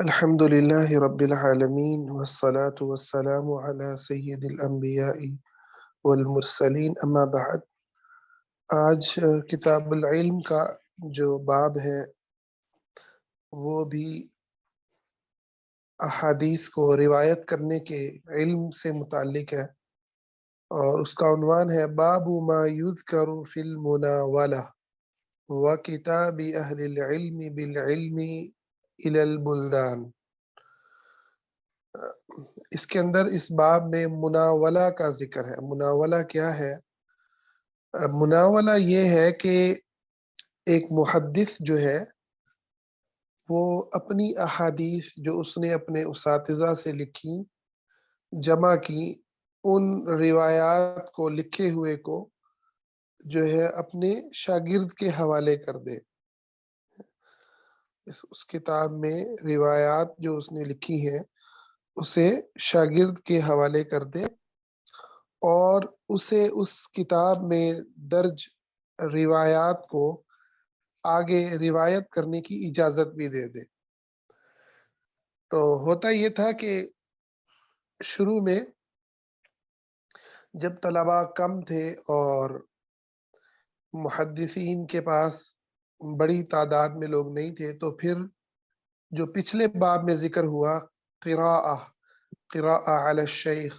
الحمد لله رب العالمين والصلاة والسلام على سيد الأنبياء والمرسلین اما بعد۔ آج کتاب العلم کا جو باب ہے وہ بھی احادیث کو روایت کرنے کے علم سے متعلق ہے، اور اس کا عنوان ہے باب ما یذکر فی المناولہ وکتاب اہل العلم بالعلم الی البلدان۔ اس کے اندر اس باب میں مناولہ کا ذکر ہے۔ مناولہ کیا ہے؟ مناولہ یہ ہے کہ ایک محدث جو ہے وہ اپنی احادیث جو اس نے اپنے اساتذہ سے لکھی، جمع کی، ان روایات کو لکھے ہوئے کو جو ہے اپنے شاگرد کے حوالے کر دے۔ اس کتاب میں روایات جو اس نے لکھی ہیں اسے شاگرد کے حوالے کر دے، اور اسے اس کتاب میں درج روایات کو آگے روایت کرنے کی اجازت بھی دے دے۔ تو ہوتا یہ تھا کہ شروع میں جب طلباء کم تھے اور محدثین کے پاس بڑی تعداد میں لوگ نہیں تھے، تو پھر جو پچھلے باب میں ذکر ہوا قراءہ علی الشیخ،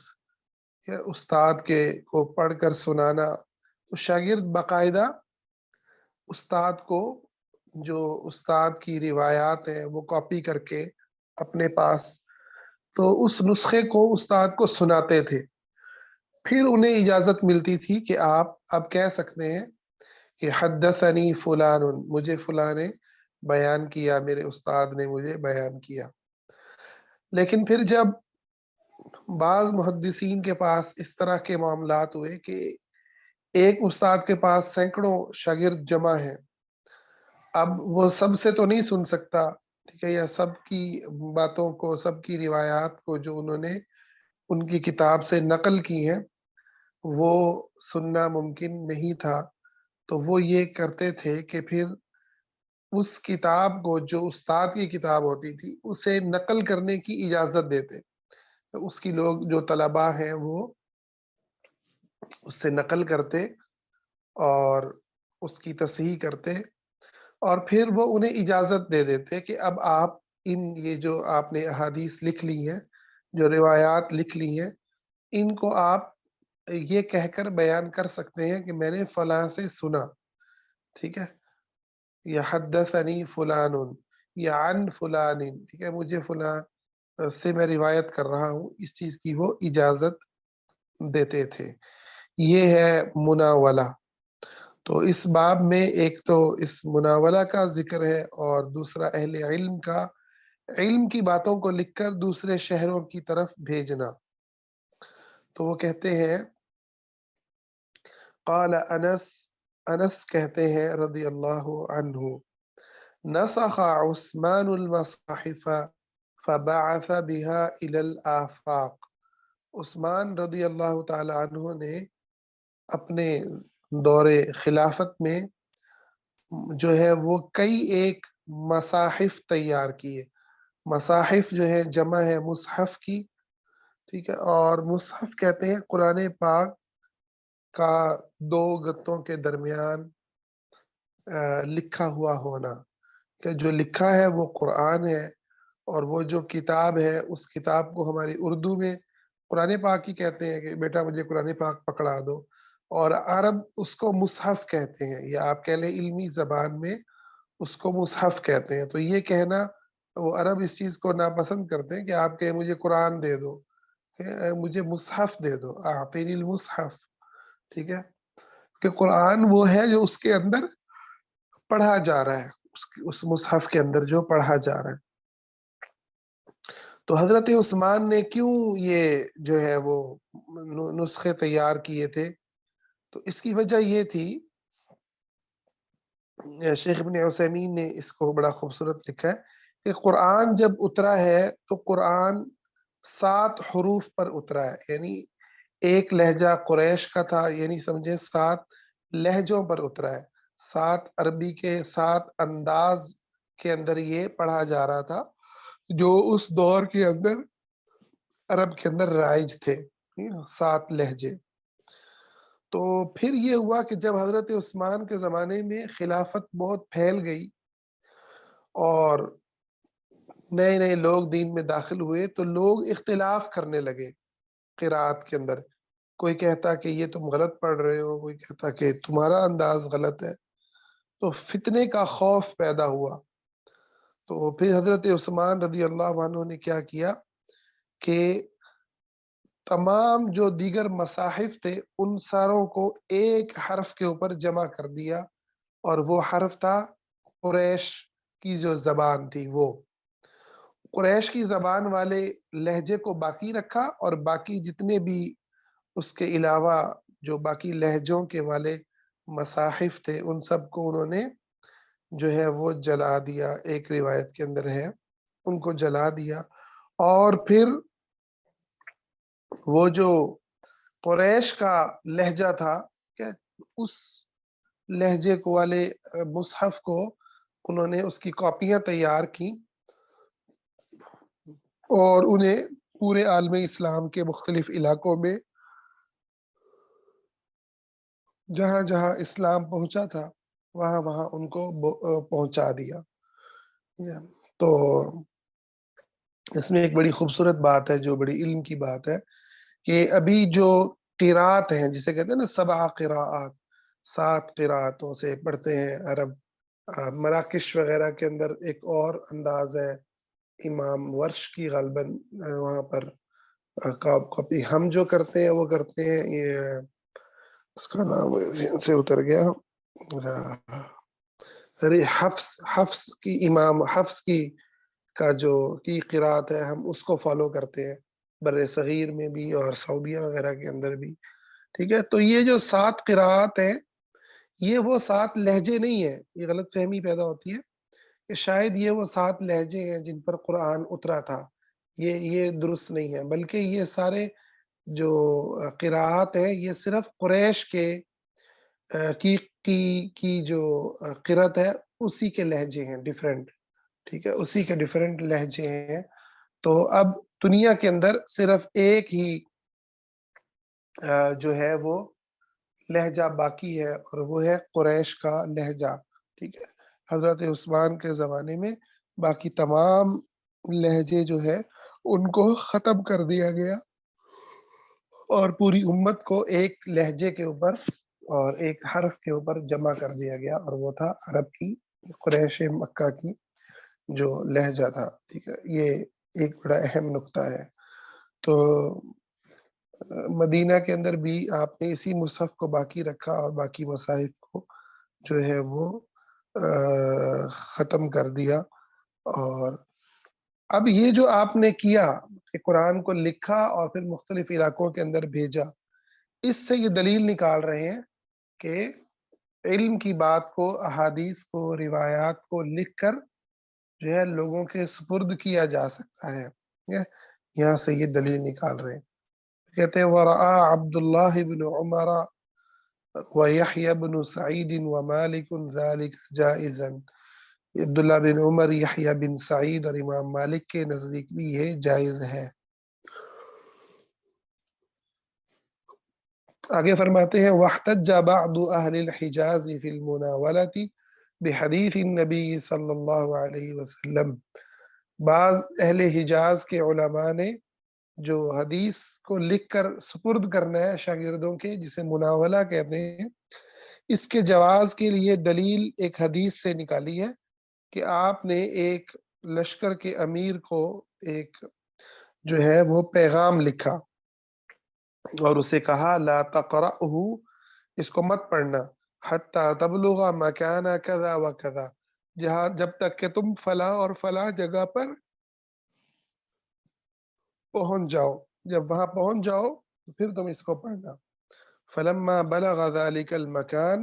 کہ استاد کے کو پڑھ کر سنانا، تو شاگرد باقاعدہ استاد کو جو استاد کی روایات ہیں وہ کاپی کر کے اپنے پاس، تو اس نسخے کو استاد کو سناتے تھے۔ پھر انہیں اجازت ملتی تھی کہ آپ اب کہہ سکتے ہیں کہ حدثنی فلان، مجھے فلاں نے بیان کیا، میرے استاد نے مجھے بیان کیا۔ لیکن پھر جب بعض محدثین کے پاس اس طرح کے معاملات ہوئے کہ ایک استاد کے پاس سینکڑوں شاگرد جمع ہیں، اب وہ سب سے تو نہیں سن سکتا، ٹھیک ہے، یا سب کی باتوں کو، سب کی روایات کو جو انہوں نے ان کی کتاب سے نقل کی ہیں وہ سننا ممکن نہیں تھا۔ تو وہ یہ کرتے تھے کہ پھر اس کتاب کو جو استاد کی کتاب ہوتی تھی اسے نقل کرنے کی اجازت دیتے، تو اس کی لوگ جو طلباء ہیں وہ اس سے نقل کرتے اور اس کی تصحیح کرتے، اور پھر وہ انہیں اجازت دے دیتے کہ اب آپ یہ جو آپ نے احادیث لکھ لی ہیں، جو روایات لکھ لی ہیں، ان کو آپ یہ کہہ کر بیان کر سکتے ہیں کہ میں نے فلاں سے سنا، ٹھیک ہے، یا حدثنی فلان، یا عن فلان، ٹھیک ہے، مجھے فلاں سے میں روایت کر رہا ہوں، اس چیز کی وہ اجازت دیتے تھے۔ یہ ہے مناولہ۔ تو اس باب میں ایک تو اس مناولہ کا ذکر ہے، اور دوسرا اہل علم کا علم کی باتوں کو لکھ کر دوسرے شہروں کی طرف بھیجنا۔ تو وہ کہتے ہیں قال انس کہتے ہیں رضی اللہ عنہ، نسخ عثمان المصاحف فبعث بها الى الآفاق۔ عثمان رضی اللہ تعالی عنہ نے اپنے دور خلافت میں جو ہے وہ کئی ایک مصاحف تیار کیے۔ مصاحف جو ہے جمع ہے مصحف کی، ٹھیک ہے، اور مصحف کہتے ہیں قرآن پاک کا دو گتوں کے درمیان لکھا ہوا ہونا، کہ جو لکھا ہے وہ قرآن ہے، اور وہ جو کتاب ہے اس کتاب کو ہماری اردو میں قرآن پاک ہی کہتے ہیں کہ بیٹا مجھے قرآن پاک پکڑا دو، اور عرب اس کو مصحف کہتے ہیں، یا آپ کہہ لیں علمی زبان میں اس کو مصحف کہتے ہیں۔ تو یہ کہنا، وہ عرب اس چیز کو ناپسند کرتے ہیں کہ آپ کہیں مجھے قرآن دے دو، کہ مجھے مصحف دے دو، اعطینی المصحف، ٹھیک ہے، کہ قرآن وہ ہے جو اس کے اندر پڑھا جا رہا ہے، اس مصحف کے اندر جو پڑھا جا رہا ہے۔ تو حضرت عثمان نے کیوں یہ جو ہے وہ نسخے تیار کیے تھے؟ تو اس کی وجہ یہ تھی، شیخ ابن عثیمین نے اس کو بڑا خوبصورت لکھا ہے کہ قرآن جب اترا ہے تو قرآن 7 حروف پر اترا ہے، یعنی ایک لہجہ قریش کا تھا، یعنی سمجھے 7 لہجوں پر اترا ہے، 7 عربی کے 7 انداز کے اندر یہ پڑھا جا رہا تھا۔ جو اس دور کے اندر عرب کے اندر رائج تھے، 7 لہجے۔ تو پھر یہ ہوا کہ جب حضرت عثمان کے زمانے میں خلافت بہت پھیل گئی اور نئے نئے لوگ دین میں داخل ہوئے، تو لوگ اختلاف کرنے لگے قرات کے اندر۔ کوئی کہتا کہ یہ تم غلط پڑھ رہے ہو، کوئی کہتا کہ تمہارا انداز غلط ہے۔ تو فتنے کا خوف پیدا ہوا۔ تو پھر حضرت عثمان رضی اللہ عنہ نے کیا کیا کہ تمام جو دیگر مصاحف تھے ان ساروں کو ایک حرف کے اوپر جمع کر دیا، اور وہ حرف تھا قریش کی جو زبان تھی۔ وہ قریش کی زبان والے لہجے کو باقی رکھا، اور باقی جتنے بھی اس کے علاوہ جو باقی لہجوں کے والے مصاحف تھے ان سب کو انہوں نے جو ہے وہ جلا دیا۔ ایک روایت کے اندر ہے ان کو جلا دیا۔ اور پھر وہ جو قریش کا لہجہ تھا کہ اس لہجے کو والے مصحف کو انہوں نے اس کی کاپیاں تیار کی، اور انہیں پورے عالم اسلام کے مختلف علاقوں میں جہاں جہاں اسلام پہنچا تھا وہاں وہاں ان کو پہنچا دیا۔ تو اس میں ایک بڑی خوبصورت بات ہے، جو بڑی علم کی بات ہے، کہ ابھی جو قرات ہیں جسے کہتے ہیں نا 7 قراءات، 7 قراءتوں سے پڑھتے ہیں عرب۔ مراکش وغیرہ کے اندر ایک اور انداز ہے، امام ورش کی غالباً وہاں پر کاپی ہم جو کرتے ہیں وہ کرتے ہیں، یہ اس کا نام ذہن سے اتر گیا، ارے حفص کی، امام حفص کی کا جو کی قرات ہے ہم اس کو فالو کرتے ہیں، بر صغیر میں بھی اور سعودیہ وغیرہ کے اندر بھی۔ ٹھیک ہے، تو یہ جو 7 قراءات ہیں یہ وہ 7 لہجے نہیں ہیں۔ یہ غلط فہمی پیدا ہوتی ہے کہ شاید یہ وہ 7 لہجے ہیں جن پر قرآن اترا تھا۔ یہ درست نہیں ہے، بلکہ یہ سارے جو قراءات ہیں یہ صرف قریش کے کی جو قرت ہے اسی کے لہجے ہیں ڈیفرنٹ۔ ٹھیک ہے، اسی کے ڈیفرنٹ لہجے ہیں۔ تو اب دنیا کے اندر صرف ایک ہی جو ہے وہ لہجہ باقی ہے، اور وہ ہے قریش کا لہجہ۔ ٹھیک ہے، حضرت عثمان کے زمانے میں باقی تمام لہجے جو ہے ان کو ختم کر دیا گیا، اور پوری امت کو ایک لہجے کے اوپر اور ایک حرف کے اوپر جمع کر دیا گیا، اور وہ تھا عرب کی، قریش مکہ کی جو لہجہ تھا۔ ٹھیک ہے، یہ ایک بڑا اہم نقطہ ہے۔ تو مدینہ کے اندر بھی آپ نے اسی مصحف کو باقی رکھا، اور باقی مصاحف کو جو ہے وہ ختم کر دیا۔ اور اب یہ جو آپ نے کیا کہ قرآن کو لکھا اور پھر مختلف علاقوں کے اندر بھیجا، اس سے یہ دلیل نکال رہے ہیں کہ علم کی بات کو، احادیث کو، روایات کو لکھ کر جو ہے لوگوں کے سپرد کیا جا سکتا ہے۔ یہاں سے یہ دلیل نکال رہے ہیں۔ کہتے ہیں وَرَآ عبد اللہ بن عمر وَيَحْيَى بن سعید ومالک ذَلِكَ جائزاً۔ عبداللہ بن عمر، یحییٰ بن سعید اور امام مالک کے نزدیک بھی یہ جائز ہے۔ آگے فرماتے ہیں وَاحْتَجَّ بَعْضُ أَهْلِ الْحِجَازِ فِي الْمُنَاوَلَةِ بِحَدِيثِ النَّبِيِّ صلی اللہ علیہ وسلم۔ بعض اہل حجاز کے علماء نے جو حدیث کو لکھ کر سپرد کرنا ہے شاگردوں کے، جسے مناولہ کہتے ہیں، اس کے جواز کے لیے دلیل ایک حدیث سے نکالی ہے کہ آپ نے ایک لشکر کے امیر کو ایک جو ہے وہ پیغام لکھا، اور اسے کہا لا تقرأہ، اس کو مت پڑھنا، حتی تبلغ مکان کذا و کذا، جہاں جب تک کہ تم فلاں اور فلاں جگہ پر پہنچ جاؤ، جب وہاں پہنچ جاؤ تو پھر تم اس کو پڑھنا۔ فلما بلغ ذلك المکان،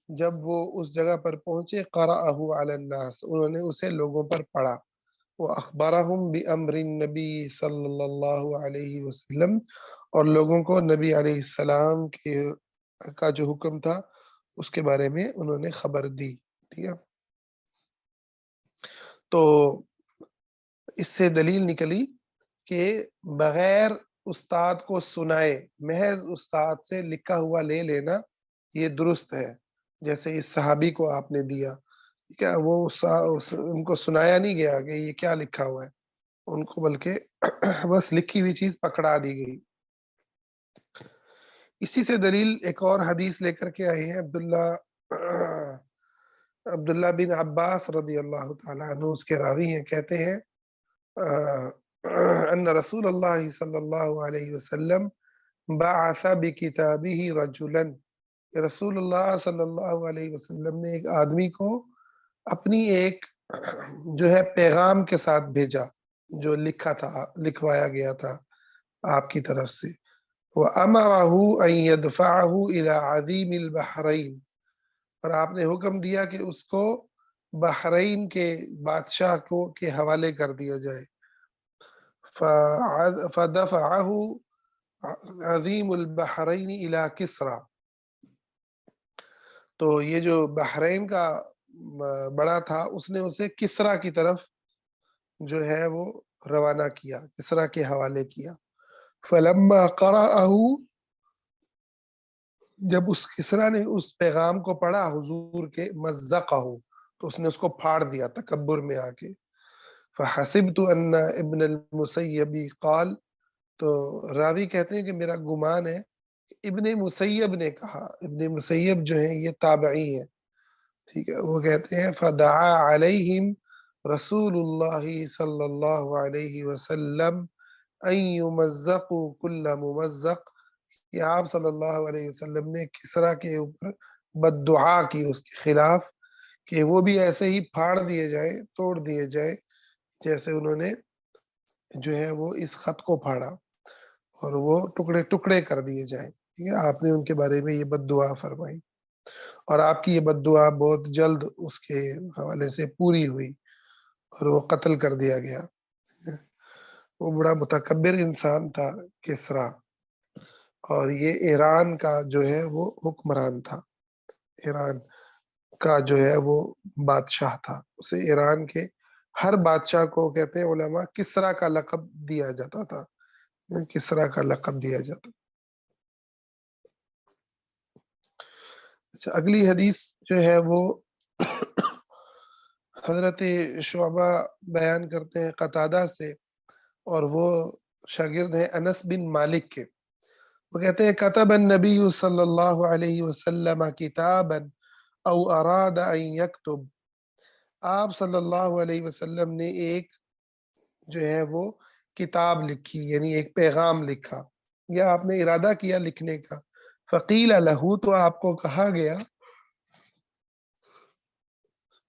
جب وہ اس جگہ پر پہنچے، قرأہ علی الناس، انہوں نے اسے لوگوں پر پڑھا، وَأَخْبَرَهُمْ بِأَمْرِ النَّبِي صلی اللہ علیہ وسلم، اور لوگوں کو نبی علیہ السلام کا جو حکم تھا اس کے بارے میں انہوں نے خبر دی۔ ٹھیک ہے، تو اس سے دلیل نکلی کہ بغیر استاد کو سنائے محض استاد سے لکھا ہوا لے لینا یہ درست ہے، جیسے اس صحابی کو آپ نے دیا، کیا وہ ان کو سنایا نہیں گیا کہ یہ کیا لکھا ہوا ہے، ان کو بلکہ بس لکھی ہوئی چیز پکڑا دی گئی۔ اسی سے دلیل ایک اور حدیث لے کر کے آئے ہیں عبداللہ بن عباس رضی اللہ تعالیٰ عنہ، اس کے راوی ہیں، کہتے ہیں ان رسول اللہ صلی اللہ علیہ وسلم بعث بکتابہ رجلا، رسول اللہ صلی اللہ علیہ وسلم نے ایک آدمی کو اپنی ایک جو ہے پیغام کے ساتھ بھیجا جو لکھا تھا، لکھوایا گیا تھا آپ کی طرف سے، وَأَمَرَهُ أَن يَدْفَعَهُ إِلَى عَظِيمِ الْبَحْرَيْنِ، اور آپ نے حکم دیا کہ اس کو بحرین کے بادشاہ کو کے حوالے کر دیا جائے۔ فَدَفَعَهُ عظیم البحرین الى کسرا، تو یہ جو بحرین کا بڑا تھا اس نے اسے کسرا کی طرف جو ہے وہ روانہ کیا، کسرا کے حوالے کیا۔ فلما قرأه، جب اس کسرا نے اس پیغام کو پڑھا حضور کے، مزقہ، تو اس نے اس کو پھاڑ دیا تکبر میں آ کے۔ فحسبت ان ابن المسیب قال، تو راوی کہتے ہیں کہ میرا گمان ہے ابن مسیب نے کہا، ابن مسیب جو ہیں یہ تابعی ہیں، ٹھیک ہے، وہ کہتے ہیں فدعا علیہم رسول اللہ صلی اللہ علیہ وسلم ان یمزقوا کل ممزق، کہ آپ صلی اللہ علیہ وسلم نے کسرا کے اوپر بد دعا کی اس کے خلاف کہ وہ بھی ایسے ہی پھاڑ دیے جائیں، توڑ دیے جائیں جیسے انہوں نے جو ہے وہ اس خط کو پھاڑا، اور وہ ٹکڑے ٹکڑے کر دیے جائیں، ٹھیک ہے، آپ نے ان کے بارے میں یہ بد دعا فرمائی، اور آپ کی یہ بد دعا بہت جلد اس کے حوالے سے پوری ہوئی اور وہ قتل کر دیا گیا۔ وہ بڑا متکبر انسان تھا کسرا، اور یہ ایران کا جو ہے وہ حکمران تھا، ایران کا جو ہے وہ بادشاہ تھا، اسے ایران کے ہر بادشاہ کو کہتے ہیں علماء کسرا کا لقب دیا جاتا تھا، کسرا کا لقب دیا جاتا۔ اچھا، اگلی حدیث جو ہے وہ حضرت شعبہ بیان کرتے ہیں قتادہ سے، اور وہ شاگرد ہیں انس بن مالک کے، وہ کہتے ہیں کتب النبی صلی اللہ علیہ وسلم کتابا او اراد ان یکتب، آپ صلی اللہ علیہ وسلم نے ایک جو ہے وہ کتاب لکھی، یعنی ایک پیغام لکھا، یا آپ نے ارادہ کیا لکھنے کا، فقیل لہو، تو آپ کو کہا گیا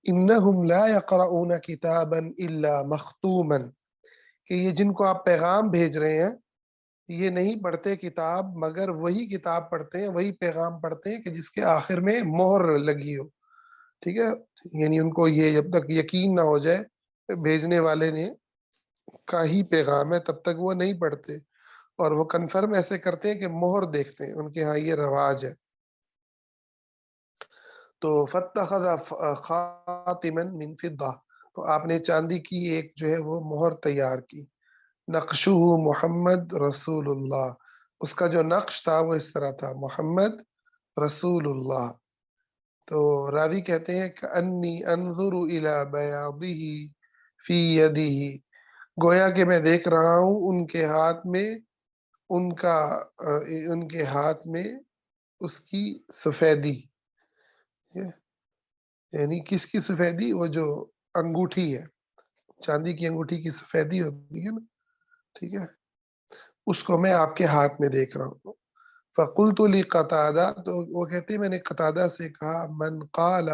انہم لا یقرؤون کتابا الا مختوما، کہ یہ جن کو آپ پیغام بھیج رہے ہیں یہ نہیں پڑھتے کتاب مگر وہی کتاب پڑھتے ہیں، وہی پیغام پڑھتے ہیں کہ جس کے آخر میں مہر لگی ہو، ٹھیک ہے، یعنی ان کو یہ جب تک یقین نہ ہو جائے بھیجنے والے نے کا ہی پیغام ہے تب تک وہ نہیں پڑھتے، اور وہ کنفرم ایسے کرتے ہیں کہ مہر دیکھتے ہیں، ان کے ہاں یہ رواج ہے۔ تو فاتخذ خاتما من فضہ، تو آپ نے چاندی کی ایک جو ہے وہ مہر تیار کی، نقشہ محمد رسول اللہ، اس کا جو نقش تھا وہ اس طرح تھا، محمد رسول اللہ۔ تو راوی کہتے ہیں کہ انی انظر الی بیاضہ فی یدہ، گویا کہ میں دیکھ رہا ہوں ان کے ہاتھ میں، ان کے ہاتھ میں اس کی سفیدی، یعنی کس کی سفیدی؟ وہ جو انگوٹھی ہے، چاندی کی انگوٹھی کی سفیدی ہوتی ہے نا، ٹھیک ہے، اس کو میں آپ کے ہاتھ میں دیکھ رہا ہوں۔ فقلت لقتادہ، تو وہ کہتے ہیں میں نے قتادہ سے کہا من قال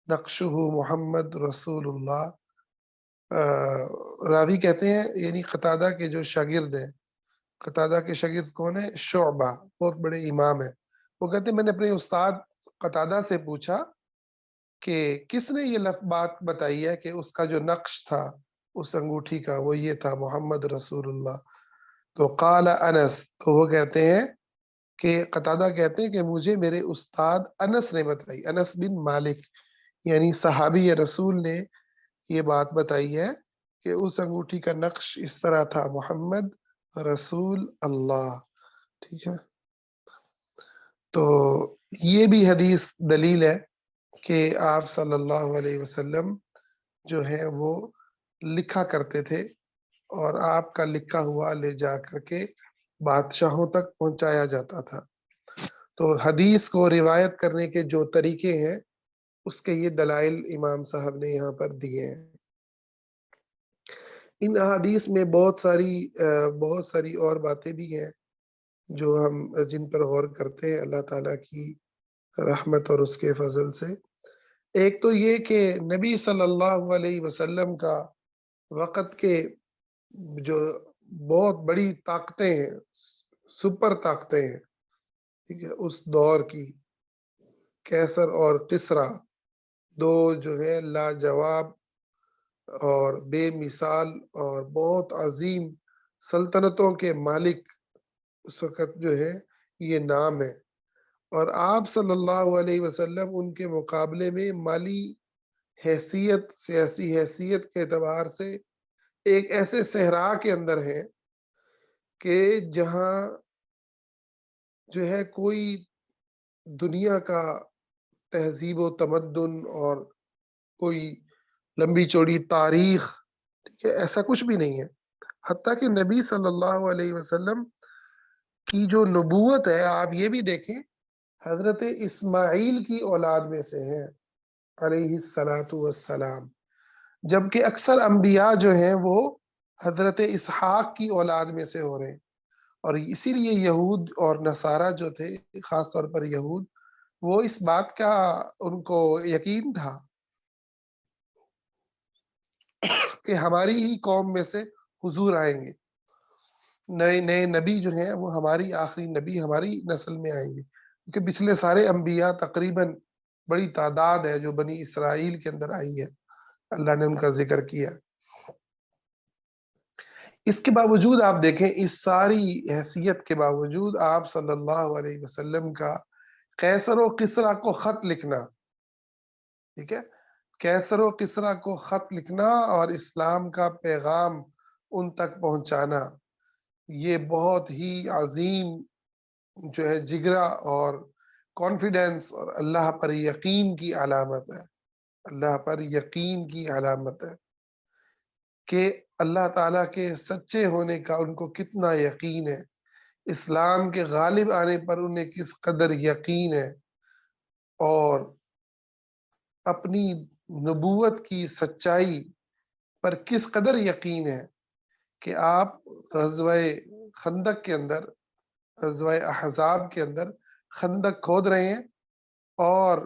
نقشہ محمد رسول اللہ، راوی کہتے ہیں یعنی قتادہ کے جو شاگرد ہیں، قتادہ کے شاگرد کون ہے؟ شعبہ، بہت بڑے امام ہیں، وہ کہتے ہیں میں نے اپنے استاد قتادہ سے پوچھا کہ کس نے یہ بات بتائی ہے کہ اس کا جو نقش تھا اس انگوٹھی کا وہ یہ تھا محمد رسول اللہ، تو قال انس، تو وہ کہتے ہیں کہ قتادہ کہتے ہیں کہ مجھے میرے استاد انس نے بتائی، انس بن مالک یعنی صحابی رسول نے یہ بات بتائی ہے کہ اس انگوٹھی کا نقش اس طرح تھا، محمد رسول اللہ، ٹھیک ہے۔ تو یہ بھی حدیث دلیل ہے کہ آپ صلی اللہ علیہ وسلم جو ہے وہ لکھا کرتے تھے، اور آپ کا لکھا ہوا لے جا کر کے بادشاہوں تک پہنچایا جاتا تھا۔ تو حدیث کو روایت کرنے کے جو طریقے ہیں، اس کے یہ دلائل امام صاحب نے یہاں پر دیے ہیں۔ ان احادیث میں بہت ساری اور باتیں بھی ہیں جو ہم جن پر غور کرتے ہیں اللہ تعالیٰ کی رحمت اور اس کے فضل سے۔ ایک تو یہ کہ نبی صلی اللہ علیہ وسلم کا وقت کے جو بہت بڑی طاقتیں ہیں، سپر طاقتیں ہیں، ٹھیک ہے، اس دور کی کیسر اور کسریٰ، دو جو ہے لاجواب اور بے مثال اور بہت عظیم سلطنتوں کے مالک اس وقت جو ہے یہ نام ہے، اور آپ صلی اللہ علیہ وسلم ان کے مقابلے میں مالی حیثیت، سیاسی حیثیت کے اعتبار سے ایک ایسے صحرا کے اندر ہیں کہ جہاں جو ہے کوئی دنیا کا تہذیب و تمدن اور کوئی لمبی چوڑی تاریخ، ٹھیک ہے، ایسا کچھ بھی نہیں ہے۔ حتیٰ کہ نبی صلی اللہ علیہ وسلم کی جو نبوت ہے، آپ یہ بھی دیکھیں، حضرت اسماعیل کی اولاد میں سے ہیں علیہ الصلاۃ والسلام، جبکہ اکثر انبیاء جو ہیں وہ حضرت اسحاق کی اولاد میں سے ہو رہے ہیں۔ اور اسی لیے یہود اور نصارہ جو تھے، خاص طور پر یہود، وہ اس بات کا ان کو یقین تھا کہ ہماری ہی قوم میں سے حضور آئیں گے، نئے نئے نبی جو ہیں وہ ہماری آخری نبی ہماری نسل میں آئیں گے، کیونکہ پچھلے سارے انبیاء تقریباً بڑی تعداد ہے جو بنی اسرائیل کے اندر آئی ہے، اللہ نے ان کا ذکر کیا۔ اس کے باوجود آپ دیکھیں، اس ساری حیثیت کے باوجود آپ صلی اللہ علیہ وسلم کا قیصر و کسریٰ کو خط لکھنا، ٹھیک ہے، قیصر و کسریٰ کو خط لکھنا اور اسلام کا پیغام ان تک پہنچانا، یہ بہت ہی عظیم جو ہے جگرا اور کانفیڈنس اور اللہ پر یقین کی علامت ہے، اللہ پر یقین کی علامت ہے کہ اللہ تعالیٰ کے سچے ہونے کا ان کو کتنا یقین ہے، اسلام کے غالب آنے پر انہیں کس قدر یقین ہے، اور اپنی نبوت کی سچائی پر کس قدر یقین ہے کہ آپ غزوہ خندق کے اندر، غزوہ احزاب کے اندر خندق کھود رہے ہیں، اور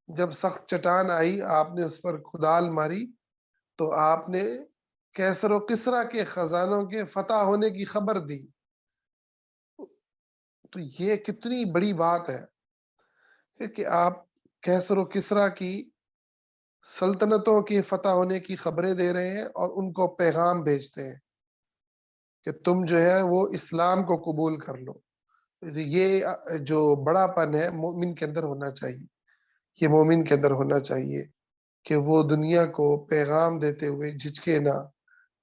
جب سخت چٹان آئی آپ نے اس پر کدال ماری تو آپ نے کیسر و کسریٰ کے خزانوں کے فتح ہونے کی خبر دی۔ تو یہ کتنی بڑی بات ہے کہ آپ کیسر و کسریٰ کی سلطنتوں کے فتح ہونے کی خبریں دے رہے ہیں اور ان کو پیغام بھیجتے ہیں کہ تم جو ہے وہ اسلام کو قبول کر لو۔ یہ جو بڑا پن ہے مومن کے اندر ہونا چاہیے، یہ مومن کے اندر ہونا چاہیے کہ وہ دنیا کو پیغام دیتے ہوئے جھجکے نہ،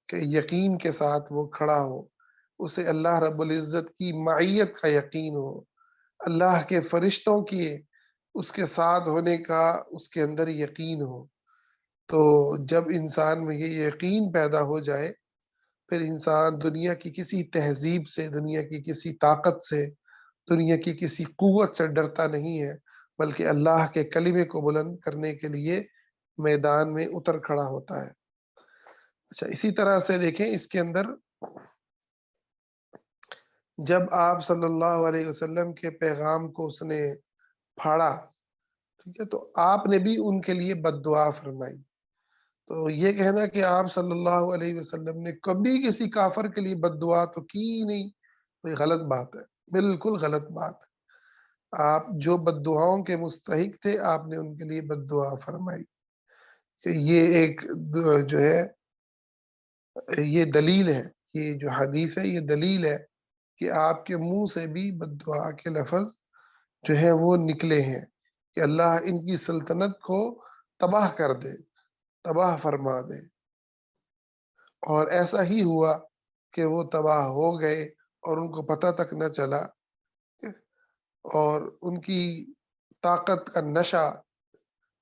کہ یقین کے ساتھ وہ کھڑا ہو، اسے اللہ رب العزت کی معیت کا یقین ہو، اللہ کے فرشتوں کی اس کے ساتھ ہونے کا اس کے اندر یقین ہو۔ تو جب انسان میں یہ یقین پیدا ہو جائے، پھر انسان دنیا کی کسی تہذیب سے، دنیا کی کسی طاقت سے، دنیا کی کسی قوت سے ڈرتا نہیں ہے، بلکہ اللہ کے کلمے کو بلند کرنے کے لیے میدان میں اتر کھڑا ہوتا ہے۔ اچھا، اسی طرح سے دیکھیں اس کے اندر جب آپ صلی اللہ علیہ وسلم کے پیغام کو اس نے پھاڑا، ٹھیک ہے، تو آپ نے بھی ان کے لیے بد دعا فرمائی۔ تو یہ کہنا کہ آپ صلی اللہ علیہ وسلم نے کبھی کسی کافر کے لیے بد دعا تو کی ہی نہیں، تو یہ غلط بات ہے، بالکل غلط بات ہے۔ آپ جو بد دعاؤں کے مستحق تھے، آپ نے ان کے لیے بد دعا فرمائی، کہ یہ ایک جو ہے یہ دلیل ہے، یہ جو حدیث ہے یہ دلیل ہے کہ آپ کے منہ سے بھی بد دعا کے لفظ جو ہے وہ نکلے ہیں، کہ اللہ ان کی سلطنت کو تباہ کر دے، تباہ فرما دے۔ اور ایسا ہی ہوا کہ وہ تباہ ہو گئے اور ان کو پتہ تک نہ چلا، اور ان کی طاقت کا نشہ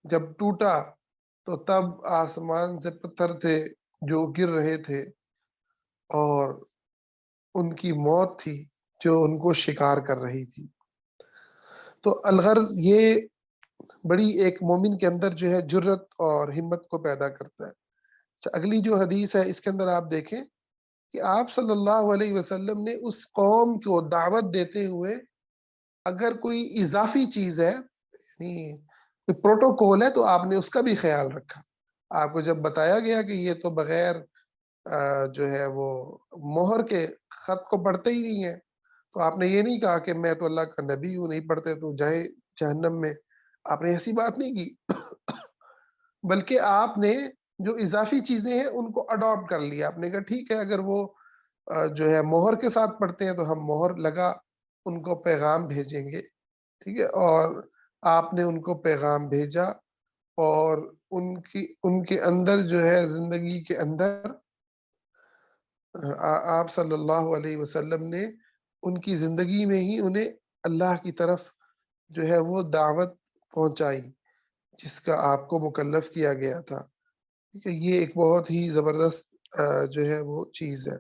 جب ٹوٹا تو تب آسمان سے پتھر تھے جو گر رہے تھے، اور ان کی موت تھی جو ان کو شکار کر رہی تھی۔ تو الغرض یہ بڑی ایک مومن کے اندر جو ہے جرت اور ہمت کو پیدا کرتا ہے۔ اگلی جو حدیث ہے اس کے اندر آپ دیکھیں کہ آپ صلی اللہ علیہ وسلم نے اس قوم کو دعوت دیتے ہوئے اگر کوئی اضافی چیز ہے، یعنی کوئی پروٹوکول ہے، تو آپ نے اس کا بھی خیال رکھا۔ آپ کو جب بتایا گیا کہ یہ تو بغیر جو ہے وہ مہر کے خط کو پڑھتے ہی نہیں ہے، تو آپ نے یہ نہیں کہا کہ میں تو اللہ کا نبی ہوں، نہیں پڑھتے تو جائے جہنم میں، آپ نے ایسی بات نہیں کی بلکہ آپ نے جو اضافی چیزیں ہیں ان کو اڈاپٹ کر لیا۔ آپ نے کہا ٹھیک ہے، اگر وہ جو ہے مہر کے ساتھ پڑھتے ہیں تو ہم مہر لگا ان کو پیغام بھیجیں گے، ٹھیک ہے۔ اور آپ نے ان کو پیغام بھیجا، اور ان کے اندر جو ہے زندگی کے اندر آپ صلی اللہ علیہ وسلم نے ان کی زندگی میں ہی انہیں اللہ کی طرف جو ہے وہ دعوت پہنچائی جس کا آپ کو مکلف کیا گیا تھا۔ ٹھیک ہے، یہ ایک بہت ہی زبردست جو ہے وہ چیز ہے۔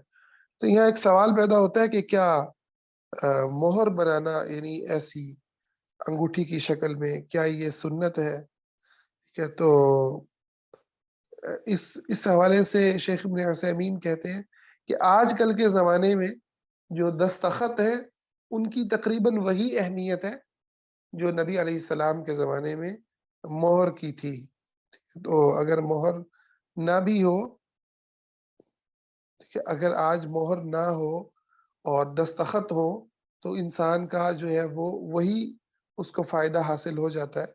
تو یہاں ایک سوال پیدا ہوتا ہے کہ کیا مہر بنانا، یعنی ایسی انگوٹھی کی شکل میں، کیا یہ سنت ہے؟ ٹھیک ہے، تو اس حوالے سے شیخ ابن عثیمین کہتے ہیں کہ آج کل کے زمانے میں جو دستخط ہے ان کی تقریباً وہی اہمیت ہے جو نبی علیہ السلام کے زمانے میں مہر کی تھی۔ تو اگر مہر نہ بھی ہو، کہ اگر آج مہر نہ ہو اور دستخط ہو تو انسان کا جو ہے وہ وہی اس کو فائدہ حاصل ہو جاتا ہے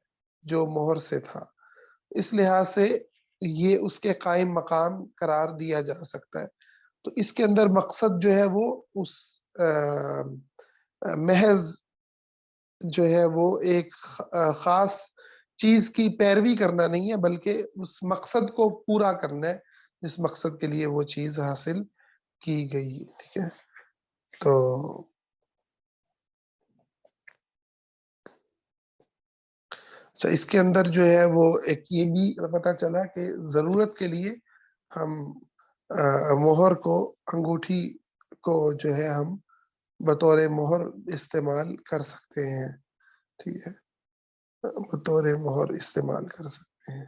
جو مہر سے تھا۔ اس لحاظ سے یہ اس کے قائم مقام قرار دیا جا سکتا ہے۔ تو اس کے اندر مقصد جو ہے وہ اس محض جو ہے وہ ایک خاص چیز کی پیروی کرنا نہیں ہے، بلکہ اس مقصد کو پورا کرنا ہے جس مقصد کے لیے وہ چیز حاصل کی گئی۔ ٹھیک ہے، تو اچھا، اس کے اندر جو ہے وہ ایک یہ بھی پتہ چلا کہ ضرورت کے لیے ہم مہر کو، انگوٹھی کو جو ہے ہم بطور مہر استعمال کر سکتے ہیں۔ ٹھیک ہے، بطور مہر استعمال کر سکتے ہیں،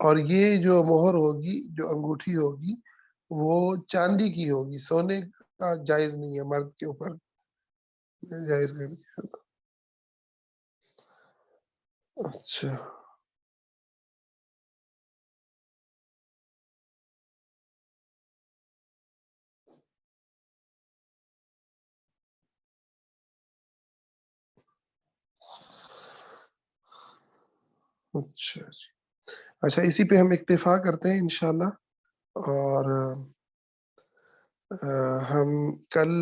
اور یہ جو مہر ہوگی، جو انگوٹھی ہوگی، وہ چاندی کی ہوگی، سونے کا جائز نہیں ہے، مرد کے اوپر جائز نہیں ہے۔ اچھا اچھا جی، اچھا، اسی پہ ہم اکتفا کرتے ہیں انشاءاللہ، اور ہم کل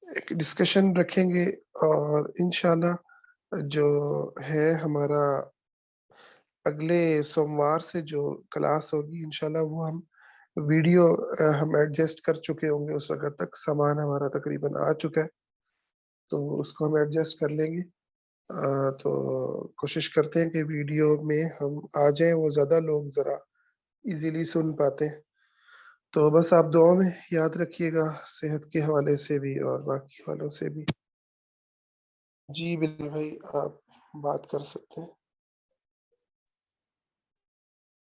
ایک ڈسکشن رکھیں گے، اور انشاءاللہ جو ہے ہمارا اگلے سوموار سے جو کلاس ہوگی انشاءاللہ وہ ہم ویڈیو ہم ایڈجسٹ کر چکے ہوں گے، اس وقت تک سامان ہمارا تقریباً آ چکا ہے، تو اس کو ہم ایڈجسٹ کر لیں گے۔ تو کوشش کرتے ہیں کہ ویڈیو میں ہم آ جائیں، وہ زیادہ لوگ ذرا ایزیلی سن پاتے ہیں۔ تو بس آپ دعاؤں میں یاد رکھیے گا، صحت کے حوالے سے بھی اور باقی حوالوں سے بھی۔ جی بالکل بھائی، آپ بات کر سکتے ہیں۔